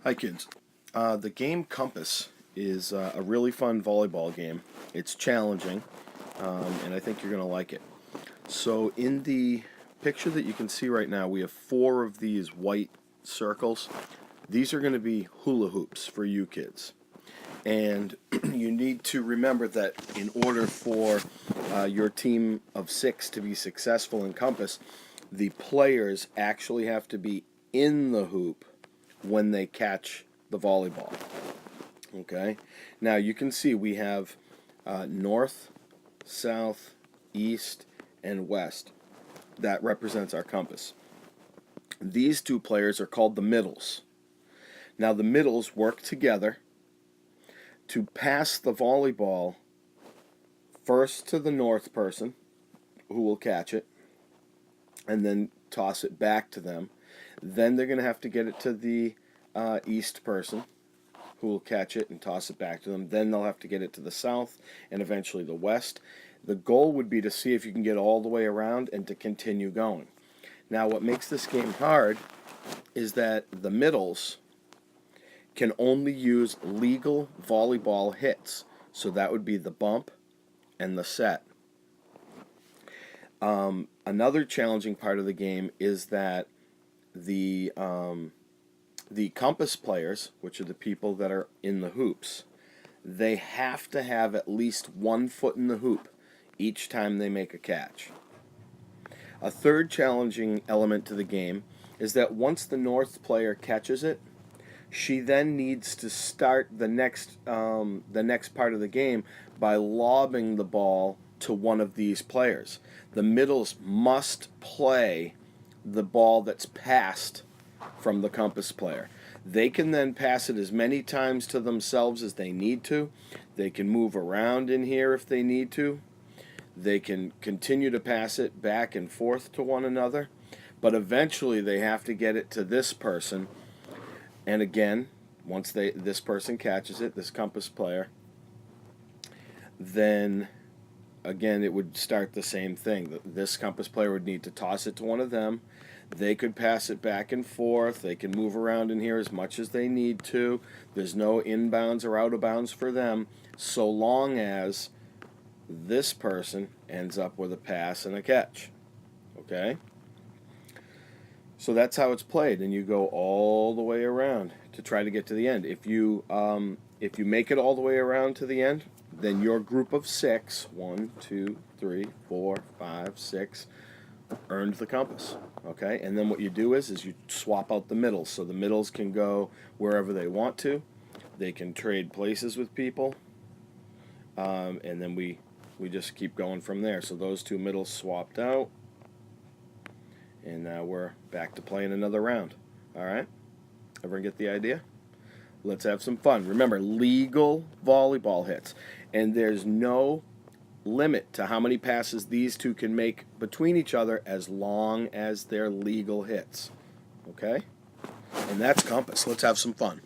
Hi kids. The game Compass is a really fun volleyball game. It's challenging, and I think you're going to like it. So in the picture that you can see right now, we have 4 of these white circles. These are going to be hula hoops for you kids. And you need to remember that in order for your team of 6 to be successful in Compass, the players actually have to be in the hoop when they catch the volleyball. Okay? Now you can see we have north, south, east, and west. That represents our compass. These 2 players are called the middles. Now the middles work together to pass the volleyball first to the north person, who will catch it, and then toss it back to them. Then they're going to have to get it to the east person, who will catch it and toss it back to them. Then they'll have to get it to the south and eventually the west. The goal would be to see if you can get all the way around and to continue going. Now what makes this game hard is that the middles can only use legal volleyball hits. So that would be the bump and the set. Another challenging part of the game is that the compass players, which are the people that are in the hoops, they have to have at least 1 foot in the hoop each time they make a catch. A third challenging element to the game is that once the north player catches it, she then needs to start the next part of the game by lobbing the ball to one of these players. The middles must play the ball that's passed from the compass player. They can then pass it as many times to themselves as they need to. They can move around in here if they need to. They can continue to pass it back and forth to one another. But eventually they have to get it to this person. And again, once this person catches it, this compass player, then again it would start the same thing. This compass player would need to toss it to one of them. They could pass it back and forth. They can move around in here as much as they need to. There's no inbounds or out of bounds for them, so long as this person ends up with a pass and a catch. Okay? So that's how it's played, and you go all the way around to try to get to the end. If you make it all the way around to the end, then your group of 6, 1, 2, 3, 4, 5, 6, earned the compass. Okay, and then what you do is you swap out the middles, so the middles can go wherever they want to. They can trade places with people, and then we just keep going from there. So those 2 middles swapped out, and now we're back to playing another round. All right, everyone get the idea? Let's have some fun. Remember, legal volleyball hits, and there's no limit to how many passes these 2 can make between each other as long as they're legal hits. Okay? And that's Compass. Let's have some fun.